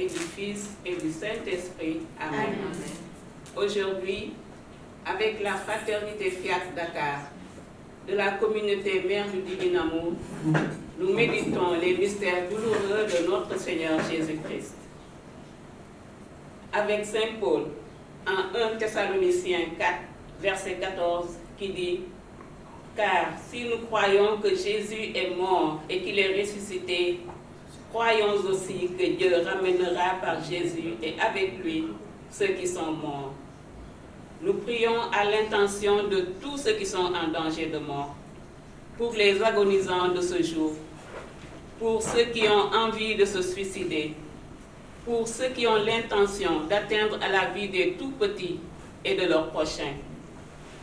et du Fils et du Saint-Esprit. Amen. Amen. Aujourd'hui, avec la fraternité Fiat Dakar, de la communauté Mère du Divin Amour, nous méditons les mystères douloureux de notre Seigneur Jésus-Christ. Avec Saint Paul, en 1 Thessaloniciens 4, verset 14, qui dit « Car si nous croyons que Jésus est mort et qu'il est ressuscité, croyons aussi que Dieu ramènera par Jésus et avec lui ceux qui sont morts. Nous prions à l'intention de tous ceux qui sont en danger de mort, pour les agonisants de ce jour, pour ceux qui ont envie de se suicider, pour ceux qui ont l'intention d'atteindre à la vie des tout-petits et de leurs prochains,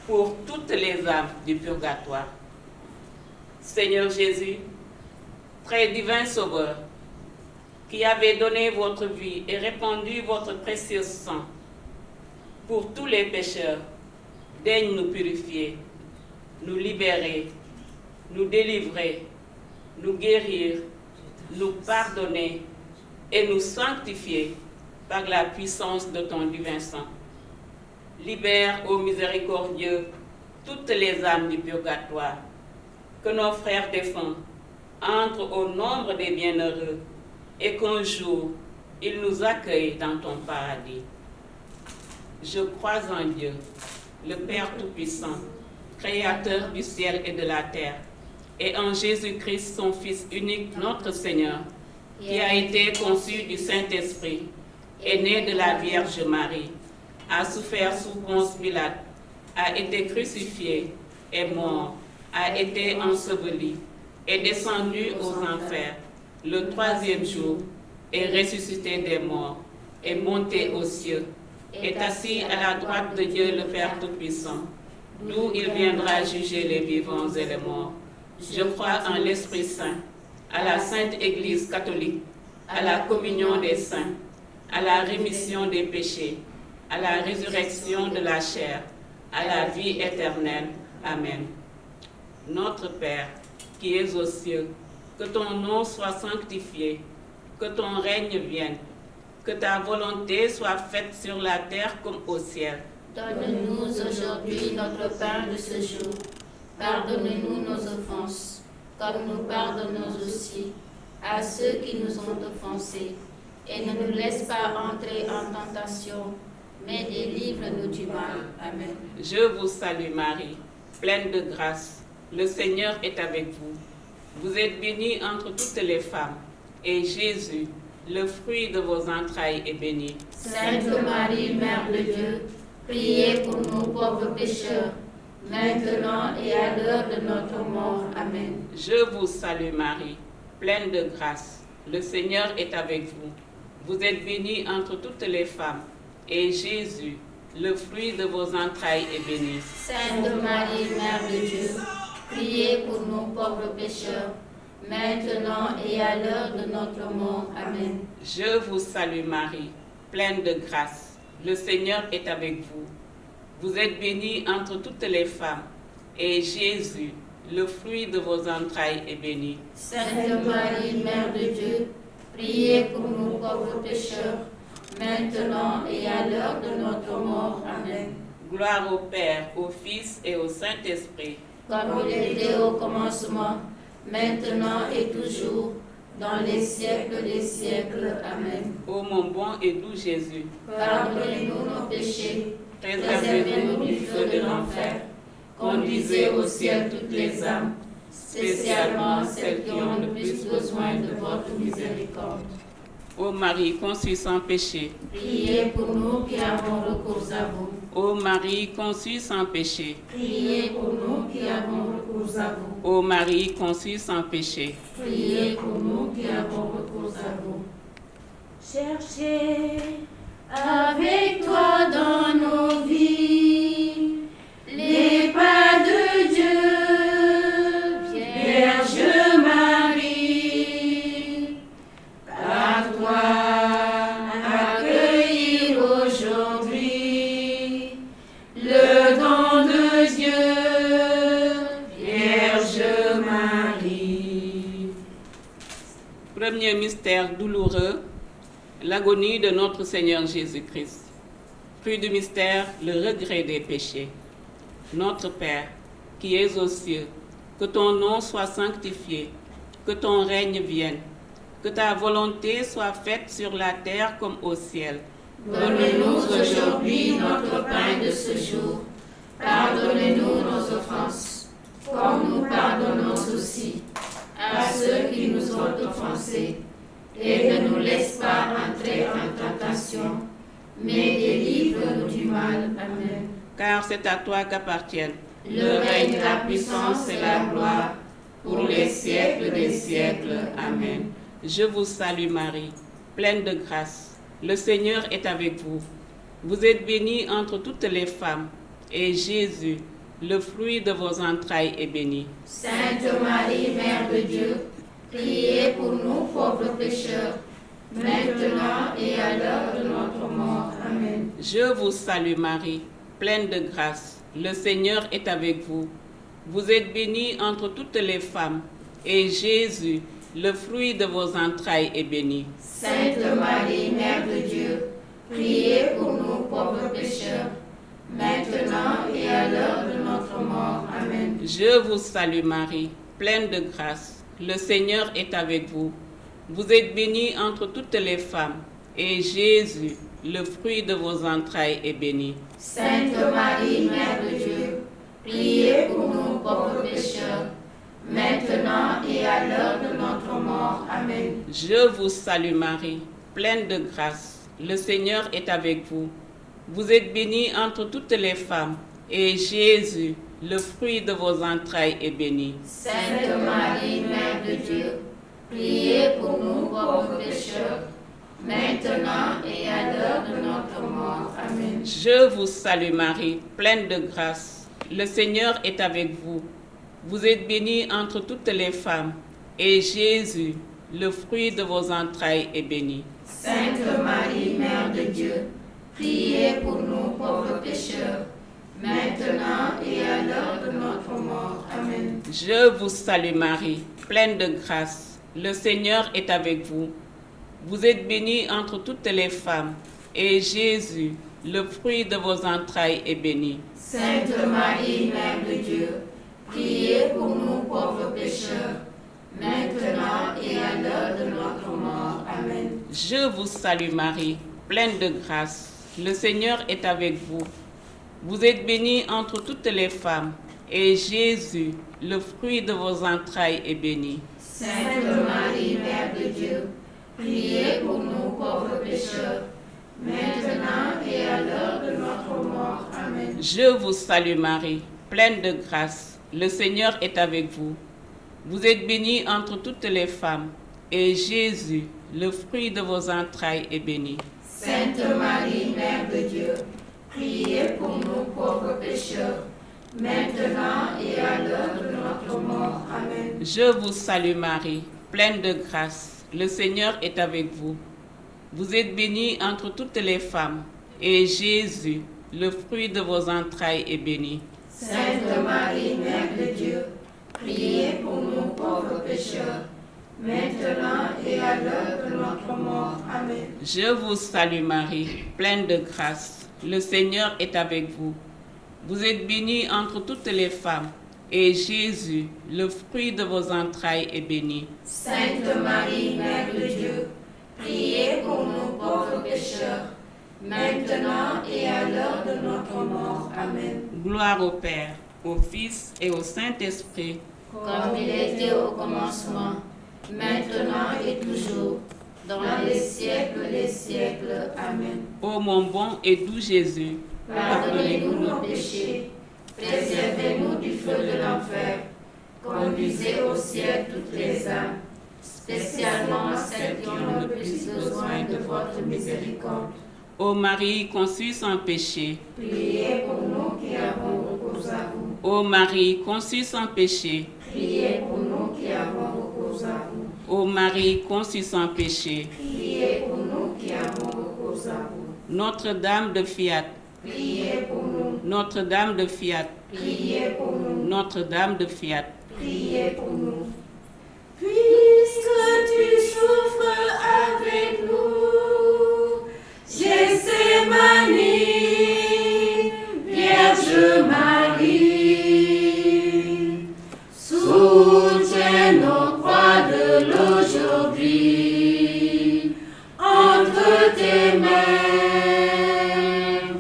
pour toutes les âmes du purgatoire. Seigneur Jésus, très divin Sauveur, qui avez donné votre vie et répandu votre précieux sang pour tous les pécheurs, daigne nous purifier, nous libérer, nous délivrer, nous guérir, nous pardonner et nous sanctifier par la puissance de ton divin sang. Libère, ô miséricordieux, toutes les âmes du purgatoire, que nos frères défunts entrent au nombre des bienheureux et qu'un jour, ils nous accueillent dans ton paradis. Je crois en Dieu, le Père Tout-Puissant, Créateur du ciel et de la terre, et en Jésus-Christ, son Fils unique, notre Seigneur, qui a été conçu du Saint-Esprit, est né de la Vierge Marie, a souffert sous Ponce Pilate, a été crucifié, est mort, a été enseveli, est descendu aux enfers, le troisième jour, est ressuscité des morts, est monté aux cieux, est assis à la droite de Dieu le Père Tout-Puissant, d'où il viendra juger les vivants et les morts. Je crois en l'Esprit Saint, à la Sainte Église catholique, à la communion des saints, à la rémission des péchés, à la résurrection de la chair, à la vie éternelle. Amen. Notre Père, qui es aux cieux, que ton nom soit sanctifié, que ton règne vienne, que ta volonté soit faite sur la terre comme au ciel. Donne-nous aujourd'hui notre pain de ce jour. Pardonne-nous nos offenses, comme nous pardonnons aussi à ceux qui nous ont offensés. Et ne nous laisse pas entrer en tentation, mais délivre-nous du mal. Amen. Je vous salue Marie, pleine de grâce. Le Seigneur est avec vous. Vous êtes bénie entre toutes les femmes, et Jésus, le fruit de vos entrailles, est béni. Sainte Marie, Mère de Dieu, priez pour nous pauvres pécheurs, maintenant et à l'heure de notre mort. Amen. Je vous salue Marie, pleine de grâce. Le Seigneur est avec vous. Vous êtes bénie entre toutes les femmes, et Jésus, le fruit de vos entrailles, est béni. Sainte Marie, Mère de Dieu, priez pour nous pauvres pécheurs, maintenant et à l'heure de notre mort. Amen. Je vous salue Marie, pleine de grâce. Le Seigneur est avec vous. Vous êtes bénie entre toutes les femmes, et Jésus, le fruit de vos entrailles, est béni. Sainte Marie, Mère de Dieu, priez pour nous pauvres pécheurs, maintenant et à l'heure de notre mort. Amen. Gloire au Père, au Fils et au Saint-Esprit. Comme il était au commencement, maintenant et toujours, dans les siècles des siècles. Amen. Ô mon bon et doux Jésus, Pardonnez-nous nos péchés, préservez-nous du feu de l'enfer, conduisez au ciel toutes les âmes, spécialement celles qui ont le plus besoin de votre miséricorde. Ô Marie conçue sans péché, Priez pour nous qui avons recours à vous. Ô Marie conçue sans péché, Priez pour nous qui avons recours à vous. Ô Marie conçue sans péché, Priez pour nous qui avons recours à vous. Cherchez avec toi dans nos vies les pas de Dieu, Vierge Marie. Par toi accueillir aujourd'hui le don de Dieu, Vierge Marie. Premier mystère douloureux, L'agonie de notre Seigneur Jésus-Christ. Fruit du mystère, le regret des péchés. Notre Père, qui es aux cieux, que ton nom soit sanctifié, que ton règne vienne, que ta volonté soit faite sur la terre comme au ciel. Donne-nous aujourd'hui notre pain de ce jour. Pardonnez-nous nos offenses, comme nous pardonnons aussi à ceux qui nous ont offensés. Et ne nous laisse pas entrer en tentation, mais délivre-nous du mal. Amen. Car c'est à toi qu'appartiennent le règne, la puissance et la gloire, pour les siècles des siècles. Amen. Je vous salue Marie, pleine de grâce. Le Seigneur est avec vous. Vous êtes bénie entre toutes les femmes, et Jésus, le fruit de vos entrailles, est béni. Sainte Marie, Mère de Dieu, priez pour nous pauvres pécheurs, maintenant et à l'heure de notre mort. Amen. Je vous salue Marie, pleine de grâce. Le Seigneur est avec vous. Vous êtes bénie entre toutes les femmes, et Jésus, le fruit de vos entrailles, est béni. Sainte Marie, Mère de Dieu, priez pour nous pauvres pécheurs, maintenant et à l'heure de notre mort. Amen. Je vous salue Marie, pleine de grâce. Le Seigneur est avec vous. Vous êtes bénie entre toutes les femmes, et Jésus, le fruit de vos entrailles, est béni. Sainte Marie, Mère de Dieu, priez pour nous pauvres pécheurs, maintenant et à l'heure de notre mort. Amen. Je vous salue Marie, pleine de grâce. Le Seigneur est avec vous. Vous êtes bénie entre toutes les femmes, et Jésus, le fruit de vos entrailles, est béni. Sainte Marie, Mère de Dieu, priez pour nous pauvres pécheurs, maintenant et à l'heure de notre mort. Amen. Je vous salue Marie, pleine de grâce. Le Seigneur est avec vous. Vous êtes bénie entre toutes les femmes, et Jésus, le fruit de vos entrailles, est béni. Sainte Marie, Mère de Dieu, priez pour nous pauvres pécheurs, maintenant et à l'heure de notre mort. Amen. Je vous salue Marie, pleine de grâce. Le Seigneur est avec vous. Vous êtes bénie entre toutes les femmes, et Jésus, le fruit de vos entrailles, est béni. Sainte Marie, Mère de Dieu, priez pour nous pauvres pécheurs, maintenant et à l'heure de notre mort. Amen. Je vous salue Marie, pleine de grâce. Le Seigneur est avec vous. Vous êtes bénie entre toutes les femmes, et Jésus, le fruit de vos entrailles, est béni. Sainte Marie, Mère de Dieu, priez pour nous pauvres pécheurs, maintenant et à l'heure de notre mort. Amen. Je vous salue Marie, pleine de grâce. Le Seigneur est avec vous. Vous êtes bénie entre toutes les femmes, et Jésus, le fruit de vos entrailles, est béni. Sainte Marie, Mère de Dieu, priez pour nous pauvres pécheurs, maintenant et à l'heure de notre mort. Amen. Je vous salue Marie, pleine de grâce. Le Seigneur est avec vous. Vous êtes bénie entre toutes les femmes, et Jésus, le fruit de vos entrailles, est béni. Sainte Marie, Mère de Dieu, priez pour nous pauvres pécheurs, maintenant et à l'heure de notre mort. Amen. Je vous salue Marie, pleine de grâce. Le Seigneur est avec vous. Vous êtes bénie entre toutes les femmes, et Jésus, le fruit de vos entrailles, est béni. Sainte Marie, Mère de Dieu, priez pour nous pauvres pécheurs, maintenant et à l'heure de notre mort. Amen. Gloire au Père, au Fils et au Saint-Esprit, comme il était au commencement, maintenant et toujours, dans les siècles des siècles. Amen. Ô mon bon et doux Jésus, pardonnez-nous nos péchés, préservez-nous du feu de l'enfer, conduisez au ciel toutes les âmes, spécialement celles qui ont le plus besoin de votre miséricorde. Ô Marie conçue sans péché, priez pour nous qui avons recours à vous. Ô Marie conçue sans péché, priez pour nous qui avons recours à vous. Ô Marie conçue sans péché, priez pour nous qui avons recours à vous. Notre-Dame de Fiat, priez pour nous. Notre-Dame de Fiat, priez pour nous. Notre-Dame de Fiat, priez pour nous. Puisque tu souffres avec nous, aujourd'hui. Entre tes mains,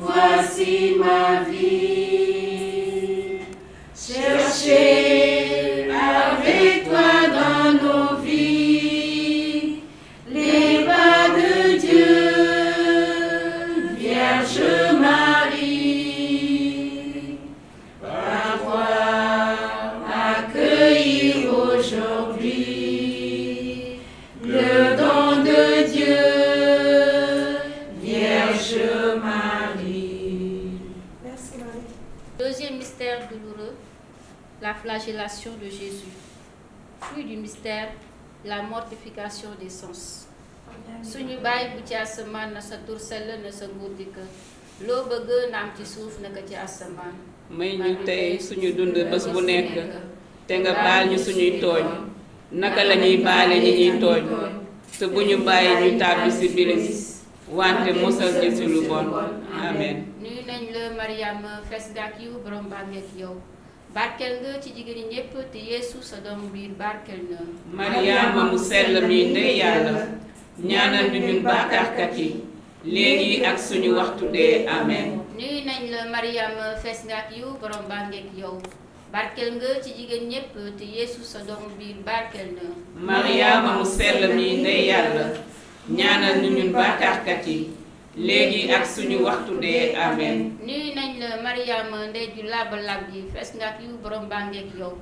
voici ma vie. Cherchez avec toi dans nos vies les pas de Dieu, Vierge Marie. Par toi, accueillir aujourd'hui le don de Dieu, Vierge Marie. Merci Marie. Deuxième mystère douloureux, la flagellation de Jésus. Fruit du mystère, la mortification des sens. suñu baay bu ci asamaan na sa tur sell na sa nguur dikk loo bëgg naam ci suuf naka ci asamaan. may ñu tey suñu dund bés bu nekk te nga baal ñu suñuy tooñ naka la ñuy baale ñi ñuy tooñ te bu ñu bàyyi ñu tàbbi ci bilis wante mosal ñu ci lu bon amen. nuyu nañ la Mariama fees nga ak yiw borom baa ngeek yow barkel nga ci jigéen ñi ñépp te Yeesu sa doomu biir barkel na. Mariama mu sell mi ndey Yàlla ñaanal ñu ñun bàkkaarkat yi léegi ak suñu waxtu dee amen. nuyu nañ la Mariama fees nga ak yiw borom baa ngeek yow barkel nga ci jigéen ñépp te Yeesu sa doomu biir barkel na. Mariama mu sell mi ndey Yàlla ñaanal ñu ñun bàkkaarkat yi léegi ak suñu waxtu dee amen. nuyu nañ la Mariama ndey ju laaba lab ji fees nga ak yiw borom baa ngeek yow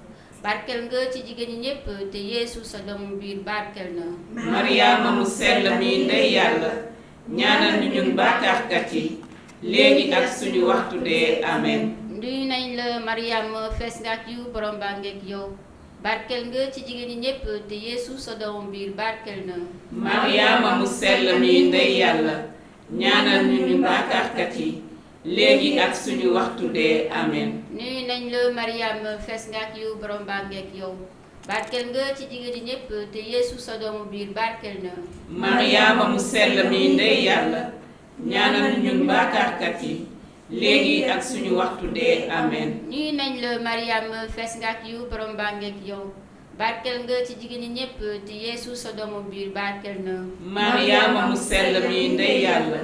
barkel nga ci jigéen ñi ñépp te Yeesu sa doomu biir barkel na. Mariama mu sell mi ndey Yàlla ñaanal ñu ñun bàkkaarkat yi léegi ak suñu waxtu dee amen. nuyu nañ la Mariama fees nga ak yiw borom baa ngeek yow barkel nga ci jigéen ñi ñépp te Yeesu sa doomu biir barkel na. Mariama mu sell mi ndey Yàlla ñaanal ñu ñun bàkkaarkat yi léegi ak suñu waxtu dee amen. nuyu nañ la Mariama fees nga ak yiw borom baa ngeek yow barkel nga ci jigéen ñi ñépp te Yeesu sa doomu biir barkel na. Mariama mu sell mi ndey Yàlla ñaanal ñu ñun bàkkaarkat yi léegi ak suñu waxtu dee amen. nuyu nañ la Mariama fees nga ak yiw borom baa ngeek yow barkel nga ci jigéen ñi ñépp te Yeesu sa doomu biir barkel na. Mariama mu sell mi ndey Yàlla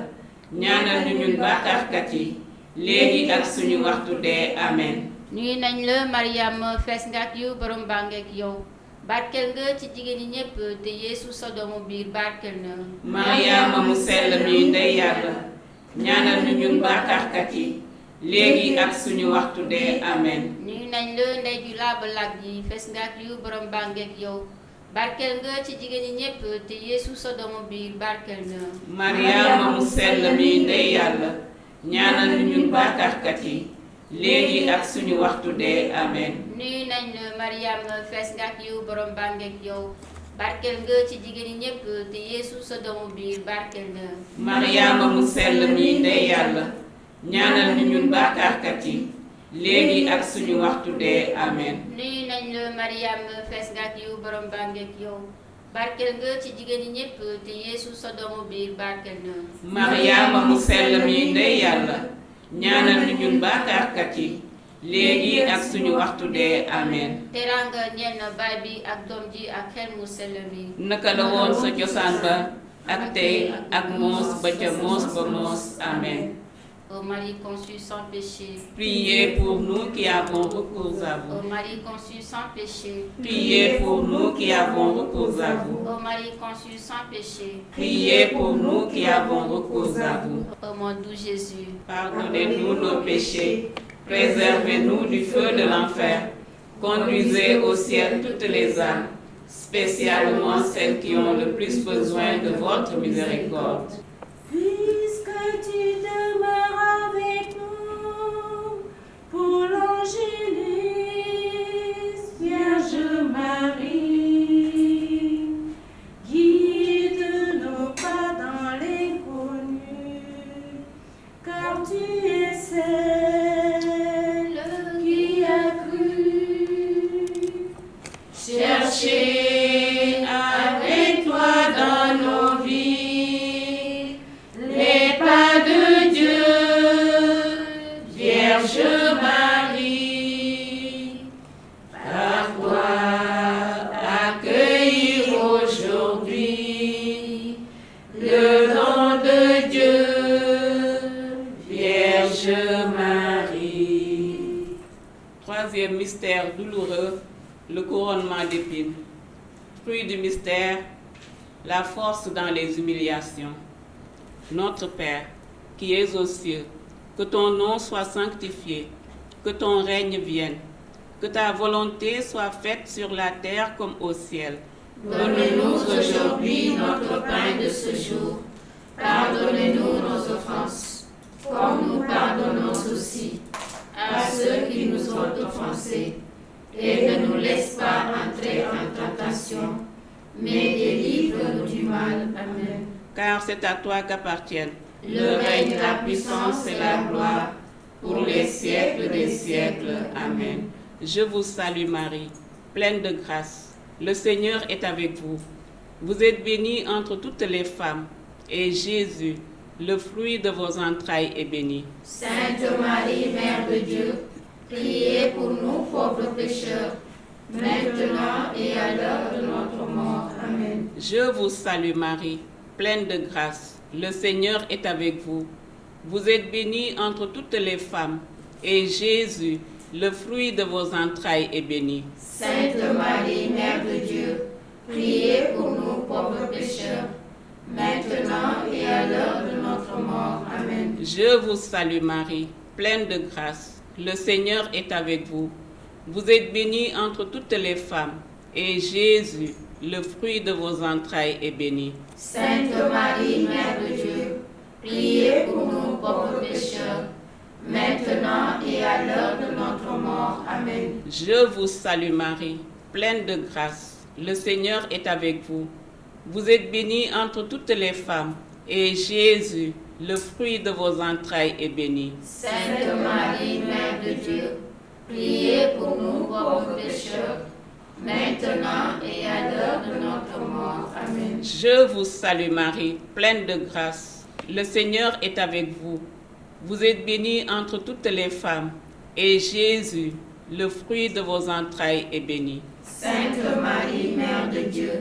ñaanal ñu ñun bàkkaarkat yi léegi ak suñu waxtu dee amen. nuyu nañ la Mariama fees nga ak yiw borom baa ngeek yow barkel nga ci jigéen ñi ñépp te Yeesu sa doomu biir barkel na. Mariama mu sell mi ndey Yàlla ñaanal ñu ñun bàkkaarkat yi léegi ak suñu waxtu dee amen. nuyu nañ la ndey ju laaba lab ji fees nga ak yiw borom baa ngeek yow barkel nga ci jigéen ñi ñépp te Yeesu sa doomu biir barkel na. Mariama mu sell mi ndey Yàlla ñaanal ñu ñun bàkkaarkat yi léegi ak suñu waxtu dee amen. nuyu nañ la Mariama fees nga ak yiw borom baa ngeek yow barkel nga ci jigéen ñi ñépp te Yeesu sa doomu biir barkel na. Mariama mu sell mi ndey Yàlla ñaanal ñu ñun bàkkaarkat yi léegi ak suñu waxtu dee amen. nuyu nañ la Mariama fees nga ak yiw borom baa ngeek yow barkel nga ci jigéen ñi ñépp te Yeesu sa doomu biir barkel na. Mariama mu sell mi ndey Yàlla ñaanal ñu ñun bàkkaarkat yi léegi ak suñu waxtu dee amen. teraanga ñeel na baay bi ak doom ji ak xel mu sell mi. naka la woon sa cosaan ba ak tey ak moos ba ca moos ba moos amen. Ô Marie conçue sans péché, Priez pour nous qui avons recours à ô vous. Marie conçue sans péché, Priez pour nous qui avons recours à vous. ô Marie conçue sans péché, Priez pour nous qui avons recours à vous. ô mon doux Jésus, Pardonnez-nous nos péchés, préservez-nous du feu de l'enfer, conduisez au ciel toutes les âmes, spécialement celles qui ont le plus besoin de votre miséricorde. Puisque tu demeures avec nous pour l'Angélus, Vierge Marie, guide nos pas dans l'inconnu, car tu es celle qui a cru. cherchez avec toi dans nos vies les pas de Dieu, Vierge Marie. Par toi, le don de Dieu, Vierge Marie. Troisième mystère douloureux, le couronnement d'épines. Fruit du mystère, la force dans les humiliations. Notre Père, qui es aux cieux, que ton nom soit sanctifié, que ton règne vienne, que ta volonté soit faite sur la terre comme au ciel. Donne-nous aujourd'hui notre pain de ce jour. Pardonnez-nous nos offenses, comme nous pardonnons aussi à ceux qui nous ont offensés. Et ne nous laisse pas entrer en tentation, mais délivre-nous du mal. Amen. Car c'est à toi qu'appartiennent Le règne, la puissance et la gloire, pour les siècles des siècles. Amen. Je vous salue Marie, pleine de grâce. Le Seigneur est avec vous. Vous êtes bénie entre toutes les femmes, et Jésus, le fruit de vos entrailles, est béni. Sainte Marie, Mère de Dieu, priez pour nous pauvres pécheurs, maintenant et à l'heure de notre mort. Amen. Je vous salue Marie, pleine de grâce. Le Seigneur est avec vous. Vous êtes bénie entre toutes les femmes, et Jésus, le fruit de vos entrailles, est béni. Sainte Marie, Mère de Dieu, priez pour nous pauvres pécheurs, maintenant et à l'heure de notre mort. Amen. Je vous salue Marie, pleine de grâce. Le Seigneur est avec vous. Vous êtes bénie entre toutes les femmes, et Jésus, le fruit de vos entrailles, est béni. Sainte Marie, Mère de Dieu, priez pour nous pauvres pécheurs, maintenant et à l'heure de notre mort. Amen. Je vous salue Marie, pleine de grâce. Le Seigneur est avec vous. Vous êtes bénie entre toutes les femmes, et Jésus, le fruit de vos entrailles, est béni. Sainte Marie, Mère de Dieu, priez pour nous pauvres pécheurs, maintenant et à l'heure de notre mort. Amen. Je vous salue Marie, pleine de grâce. Le Seigneur est avec vous. Vous êtes bénie entre toutes les femmes, et Jésus, le fruit de vos entrailles, est béni. Sainte Marie, Mère de Dieu,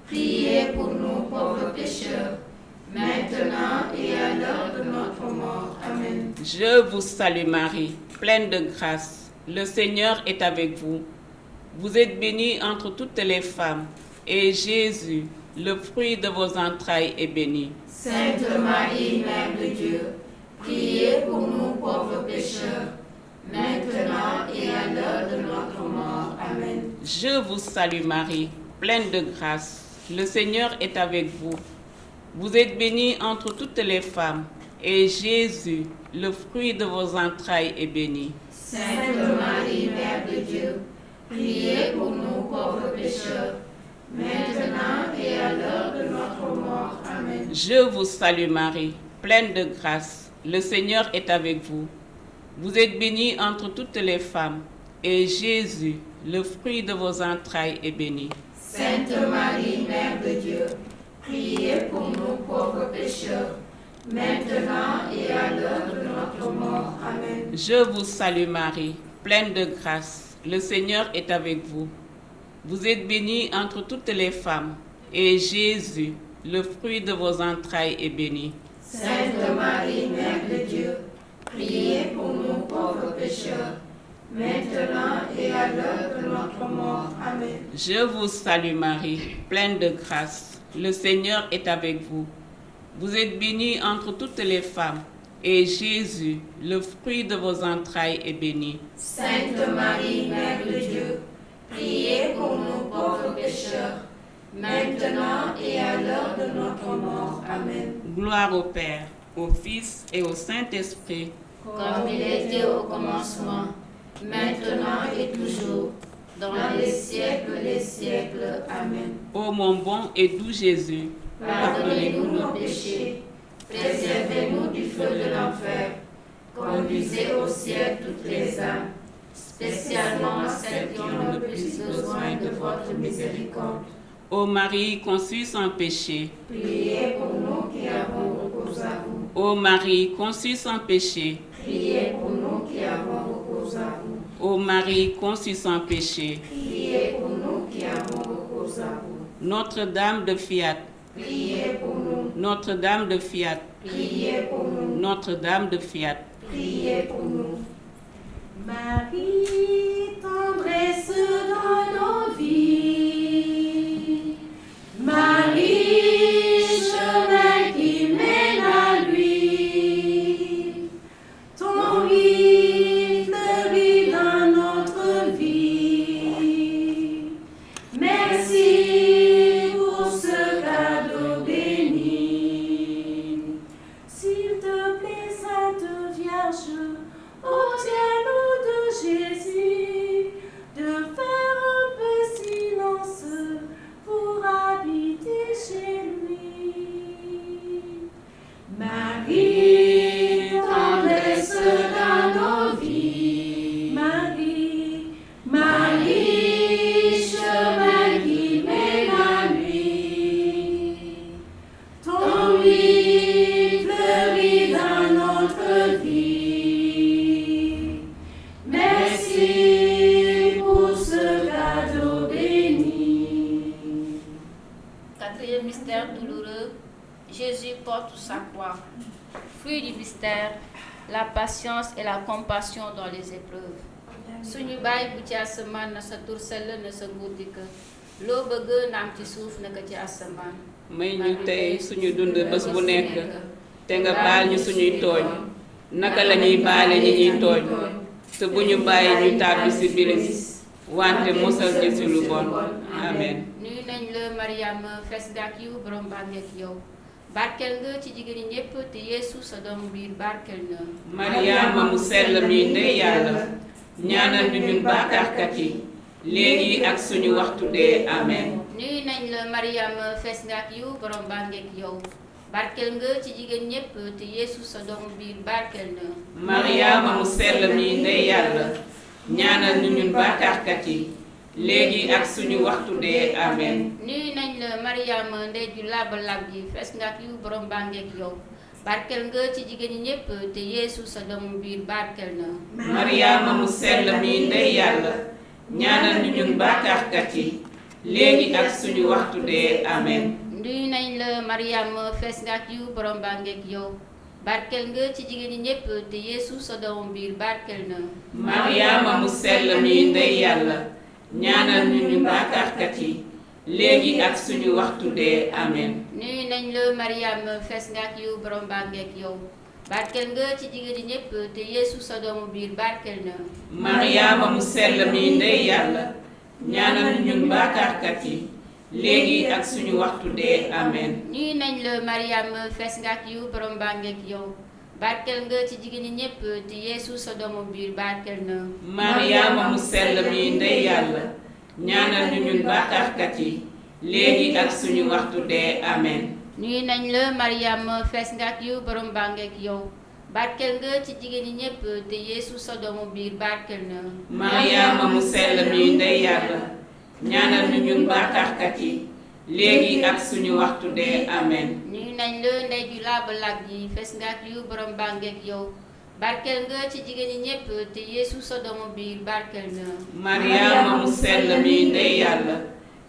priez pour nous pauvres pécheurs, maintenant et à l'heure de notre mort. Amen. Je vous salue Marie, pleine de grâce. Le Seigneur est avec vous. Vous êtes bénie entre toutes les femmes, et Jésus, le fruit de vos entrailles, est béni. Sainte Marie, Mère de Dieu, priez pour nous pauvres pécheurs, maintenant et à l'heure de notre mort. Amen. Je vous salue Marie, pleine de grâce. Le Seigneur est avec vous. Vous êtes bénie entre toutes les femmes, et Jésus, le fruit de vos entrailles, est béni. Sainte Marie, Mère de Dieu, priez pour nous pauvres pécheurs, maintenant et à l'heure de notre mort. Amen. Je vous salue Marie, pleine de grâce. Le Seigneur est avec vous. Vous êtes bénie entre toutes les femmes, et Jésus, le fruit de vos entrailles, est béni. Sainte Marie, Mère de Dieu, priez pour nous pauvres pécheurs, maintenant et à l'heure de notre mort. Amen. Je vous salue Marie, pleine de grâce. Le Seigneur est avec vous. Vous êtes bénie entre toutes les femmes, et Jésus, le fruit de vos entrailles, est béni. Sainte Marie, Mère de Dieu, priez pour nous pauvres pécheurs, maintenant et à l'heure de notre mort. Amen. Je vous salue Marie, pleine de grâce. Le Seigneur est avec vous. Vous êtes bénie entre toutes les femmes, et Jésus, le fruit de vos entrailles, est béni. Sainte Marie, Mère de Dieu, priez pour nous pauvres pécheurs, maintenant et à l'heure de notre mort. Amen. Gloire au Père, au Fils et au Saint-Esprit. Comme il était au commencement, maintenant et toujours, dans les siècles des siècles. Amen. Ô mon bon et doux Jésus, Pardonnez-nous nos péchés, préservez-nous du feu de l'enfer, conduisez au ciel toutes les âmes, spécialement celles qui ont le plus besoin de votre miséricorde. ô Marie conçue sans péché, Priez pour nous qui avons recours à vous. ô Marie conçue sans péché, Priez pour nous qui avons recours à vous. ô Marie conçue sans péché, Priez pour nous qui avons recours à vous. Notre-Dame de Fiat, Priez pour nous. Notre-Dame de Fiat, priez pour nous. Notre-Dame de Fiat. Priez pour nous. Marie, tendresse dans nos vies. Marie, chemin qui mène à lui. Ton lit fleurit dans notre vie. Merci pour ce cadeau béni. S'il te plaît, Sainte Vierge, obtiens-nous de Jésus de faire un peu silence pour habiter chez lui. Marie, tendresse dans nos vies. Marie, Marie, chemin qui mène à lui. Ton lit fleurit dans notre vie. Merci pour ce cadeau béni. Quatrième mystère douloureux, Jésus porte sa croix. Fruit du mystère, la patience et la compassion dans les épreuves. suñu baay bu ci asamaan na sa tur sell na sa nguur dikk loo bëgg naam ci suuf naka ci asamaan. may ñu tey suñu dund bés bu nekk te nga baal ñu suñuy tooñ naka la ñuy baale ñi ñuy tooñ te bu ñu bàyyi ñu tàbbi ci bilis wante mosal ñu ci lu bon amen. nuyu nañ la Mariama fees nga ak yiw borom baa ngeek yow barkel nga ci jigéen ñi ñépp te Yeesu sa doomu biir barkel na. Mariama mu sell mi ndey yàlla ñaanal ñu ñun bàkkaarkat yi léegi ak suñu waxtu dee amen. nuyu nañ la Mariama fees nga ak yiw borom baa ngeek yow barkel nga ci jigéen ñépp te Yeesu sa doomu biir barkel na. Mariama mu sell mi ndey yàlla ñaanal ñu ñun bàkkaarkat yi léegi ak suñu waxtu dee amen. nuyu nañ la Mariama ndey ju laaba lab ji fees nga ak yiw borom baa ngeek yow barkel nga ci jigéen ñi ñépp te Yeesu sa doomu biir barkel na. Mariama mu sell mi ndey yàlla ñaanal ñu ñun bàkkaarkat yi léegi ak suñu waxtu dee amen. nuyu nañ la Mariama fees nga ak yiw borom baa ngeek yow barkel nga ci jigéen ñi ñépp te Yeesu sa doomu biir barkel na. Mariama mu sell mi ndey yàlla ñaanal ñu ñun bàkkaarkat yi léegi ak suñu waxtu dee amen. nuyu nañ la Mariama fees nga ak yiw borom baa ngeek yow barkel nga ci jigéen ñi ñépp te Yeesu sa doomu biir barkel na. Mariama mu sell mi ndey yàlla ñaanal ñu ñun bàkkaarkat yi léegi ak suñu waxtu dee amen. nuyu nañ la Mariama fees nga ak yiw borom baa ngeek yow barkel nga ci jigéen ñi ñépp te Yeesu sa doomu biir barkel na. Mariama mu sell mi ndey yàlla ñaanal ñu ñun bàkkaarkat yi léegi ak suñu waxtu dee amen. nuyu nañ la Mariama fees nga ak yiw borom baa ngeek yow barkel nga ci jigéen ñi ñépp te Yeesu sa doomu biir barkel na. Mariama mu sell mi ndey yàlla ñaanal ñu ñun bàkkaarkat yi léegi ak suñu waxtu dee amen. nuyu nañ la ndey ju laaba lag ji fees nga ak yiw borom baa ngeek yow barkel nga ci jigéen ñi ñépp te Yeesu sa doomu biir barkel na. Mariama mu sell mi ndey yàlla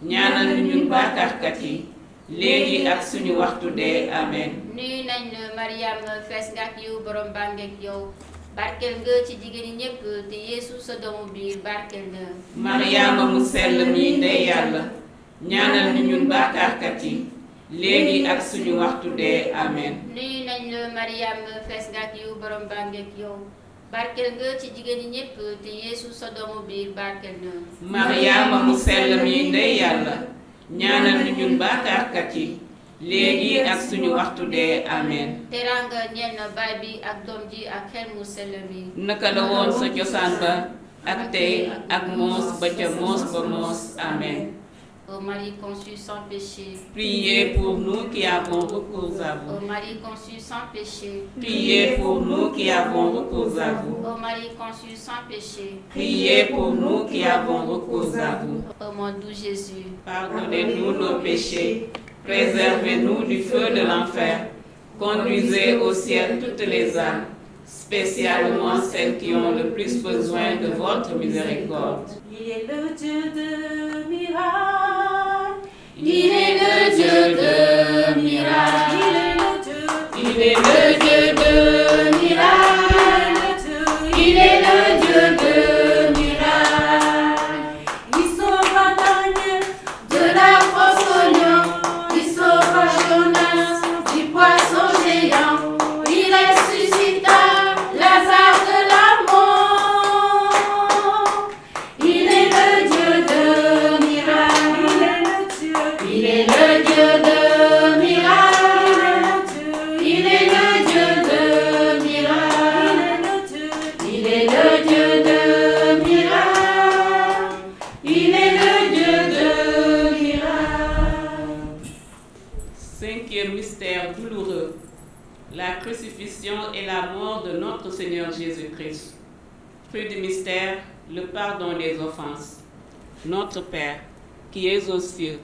ñaanal ñu ñun bàkkaarkat yi léegi ak suñu waxtu dee amen. nuyu nañ la Mariama fees nga ak yiw borom baa ngeek yow barkel nga ci jigéen ñi ñépp te Yeesu sa doomu biir barkel na. Mariama mu sell mi ndey yàlla ñaanal ñu ñun bàkkaarkat yi léegi ak suñu waxtu dee amen. nuyu nañ la Mariama fees nga ak yiw borom baa ngeek yow barkel nga ci jigéen ñi ñépp te Yeesu sa doomu biir barkel na. Mariama mu sell mi ndey yàlla ñaanal ñu ñun bàkkaarkat yi léegi ak suñu waxtu dee amen. teraanga ñeel na baay bi ak doom ji ak xel mu sell mi. naka la woon sa cosaan ba ak tey ak moos ba ca moos ba moos amen. Ô Marie conçue sans péché, Priez pour nous qui avons recours à ô vous. Marie conçue sans péché, Priez pour nous qui avons recours à vous. ô Marie conçue sans péché, Priez pour nous qui avons recours à vous. ô mon doux Jésus, Pardonnez-nous nos péchés, préservez-nous du feu de l'enfer, conduisez au ciel toutes les âmes, spécialement celles qui ont le plus besoin de votre miséricorde. Il est le Dieu de miracles. il est le Dieu de miracles. Cinquième mystère douloureux, la crucifixion et la mort de notre Seigneur Jésus-Christ. Fruit du mystère, le pardon des offenses. Notre Père, qui es aux cieux,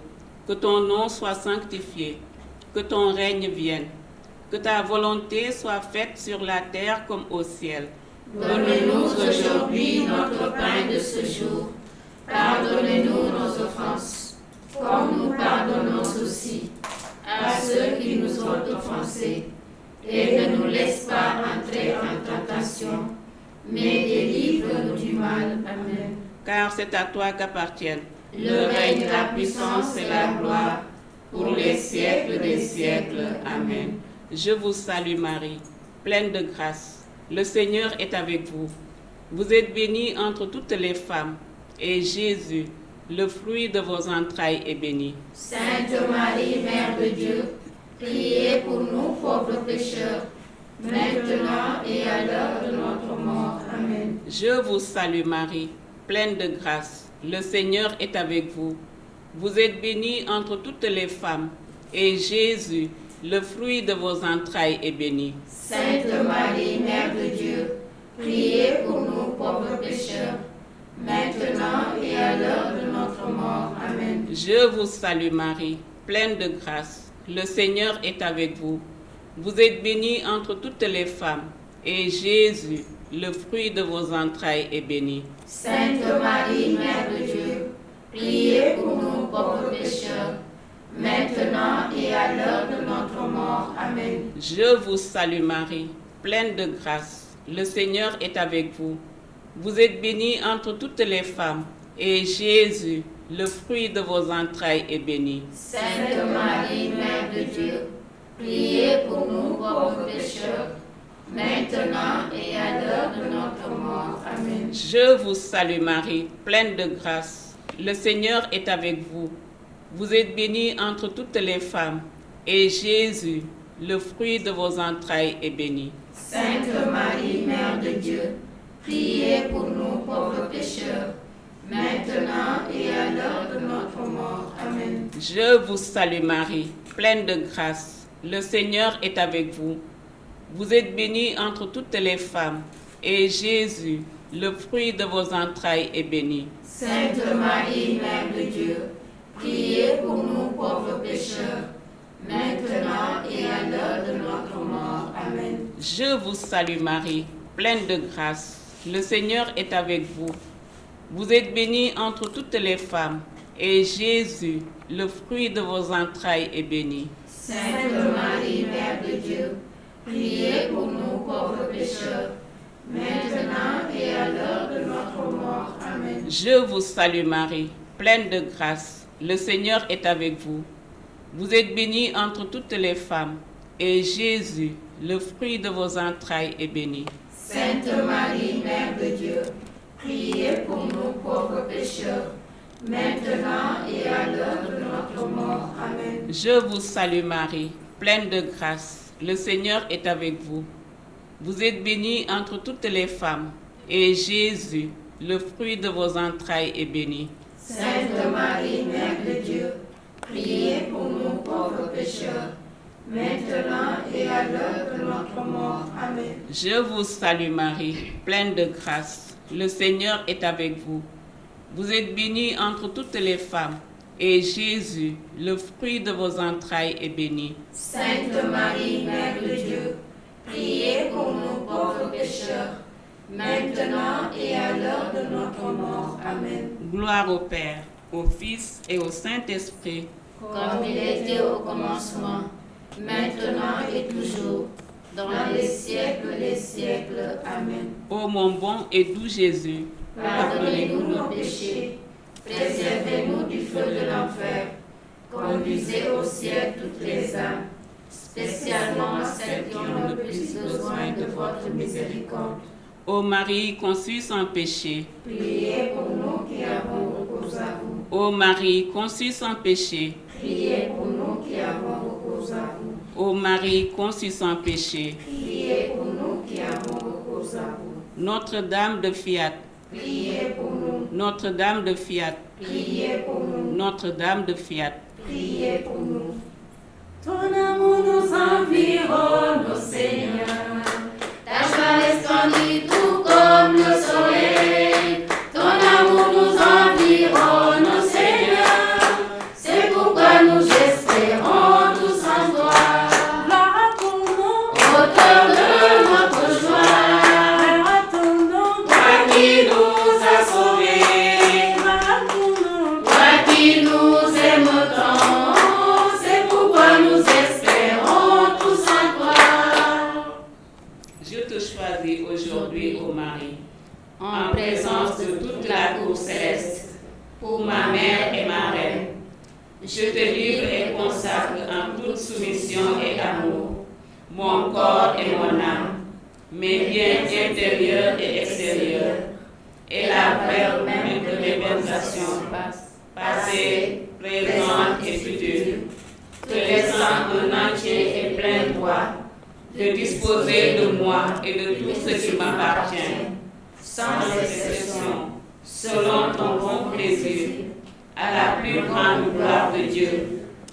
que ton nom soit sanctifié, que ton règne vienne, que ta volonté soit faite sur la terre comme au ciel. Donne-nous aujourd'hui notre pain de ce jour. Pardonne-nous nos offenses, comme nous pardonnons aussi à ceux qui nous ont offensés. Et ne nous laisse pas entrer en tentation, mais délivre-nous du mal. Amen. Car c'est à toi qu'appartiennent le règne, la puissance et la gloire, pour les siècles des siècles. Amen. Je vous salue Marie, pleine de grâce. Le Seigneur est avec vous. Vous êtes bénie entre toutes les femmes, et Jésus, le fruit de vos entrailles, est béni. Sainte Marie, Mère de Dieu, priez pour nous pauvres pécheurs, maintenant et à l'heure de notre mort. Amen. Je vous salue Marie, pleine de grâce. Le Seigneur est avec vous. Vous êtes bénie entre toutes les femmes, et Jésus, le fruit de vos entrailles, est béni. Sainte Marie, Mère de Dieu, priez pour nous pauvres pécheurs, maintenant et à l'heure de notre mort. Amen. Je vous salue Marie, pleine de grâce. Le Seigneur est avec vous. Vous êtes bénie entre toutes les femmes, et Jésus, le fruit de vos entrailles, est béni. Sainte Marie, Mère de Dieu, priez pour nous pauvres pécheurs, maintenant et à l'heure de notre mort. Amen. Je vous salue Marie, pleine de grâce. Le Seigneur est avec vous. Vous êtes bénie entre toutes les femmes, et Jésus, le fruit de vos entrailles, est béni. Sainte Marie, Mère de Dieu, priez pour nous pauvres pécheurs, maintenant et à l'heure de notre mort. Amen. Je vous salue Marie, pleine de grâce. Le Seigneur est avec vous. Vous êtes bénie entre toutes les femmes, et Jésus, le fruit de vos entrailles, est béni. Sainte Marie, Mère de Dieu, priez pour nous pauvres pécheurs, maintenant et à l'heure de notre mort. Amen. Je vous salue Marie, pleine de grâce. Le Seigneur est avec vous. Vous êtes bénie entre toutes les femmes, et Jésus, le fruit de vos entrailles, est béni. Sainte Marie, Mère de Dieu, priez pour nous pauvres pécheurs, maintenant et à l'heure de notre mort. Amen. Je vous salue Marie, pleine de grâce. Le Seigneur est avec vous. Vous êtes bénie entre toutes les femmes, et Jésus, le fruit de vos entrailles, est béni. Sainte Marie, Mère de Dieu, priez pour nous pauvres pécheurs, maintenant et à l'heure de notre mort. Amen. Je vous salue Marie, pleine de grâce. Le Seigneur est avec vous. Vous êtes bénie entre toutes les femmes, et Jésus, le fruit de vos entrailles, est béni. Sainte Marie, Mère de Dieu, priez pour nous pauvres pécheurs, maintenant et à l'heure de notre mort. Amen. Je vous salue Marie, pleine de grâce. Le Seigneur est avec vous. Vous êtes bénie entre toutes les femmes, et Jésus, le fruit de vos entrailles, est béni. Sainte Marie, Mère de Dieu, priez pour nous pauvres pécheurs, maintenant et à l'heure de notre mort. Amen. Je vous salue Marie, pleine de grâce. Le Seigneur est avec vous. Vous êtes bénie entre toutes les femmes, et Jésus, le fruit de vos entrailles, est béni. Sainte Marie, Mère de Dieu, priez pour nous pauvres pécheurs, maintenant et à l'heure de notre mort. Amen. Gloire au Père, au Fils et au Saint-Esprit, comme il était au commencement, maintenant et toujours, dans les siècles des siècles. Amen. Ô mon bon et doux Jésus, pardonnez-nous nos péchés, préservez-nous du feu de l'enfer, conduisez au ciel toutes les âmes, spécialement celles qui ont le plus besoin de votre miséricorde. Ô Marie conçue sans péché, Priez pour nous qui avons recours à vous. Ô Marie conçue sans péché, Priez pour nous qui avons recours à vous. Ô Marie conçue sans péché, Priez pour nous qui avons recours à vous. Notre-Dame de Fiat, Priez pour nous. Notre-Dame de Fiat, Priez pour nous. Notre-Dame de Fiat. Priez pour nous. Ton Je te livre et consacre en toute soumission et amour mon corps et mon âme, mes biens intérieurs et extérieurs, et la vraie même de mes bonnes passées, présentes et futures, te laissant un entier et plein droit de disposer de moi et de tout ce qui m'appartient, sans exception, selon ton bon plaisir, à la plus grande gloire de Dieu,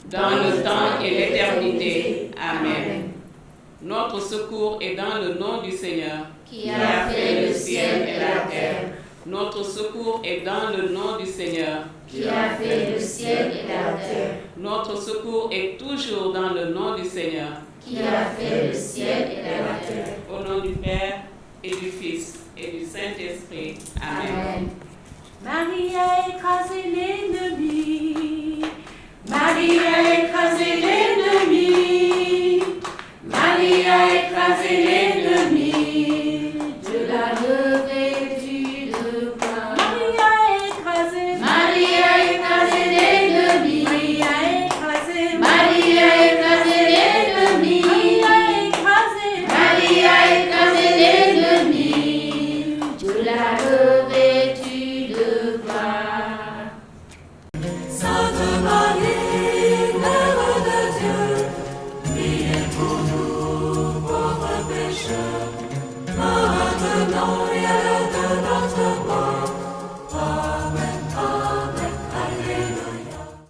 dans le temps et l'éternité. Amen. Notre secours est dans le nom du Seigneur, qui a fait le ciel et la terre. Notre secours est dans le nom du Seigneur, qui a fait le ciel et la terre. Notre secours est toujours dans le nom du Seigneur, qui a fait le ciel et la terre. Au nom du Père et du Fils et du Saint-Esprit. Amen. Marie a écrasé l'ennemi. Marie a écrasé l'ennemi.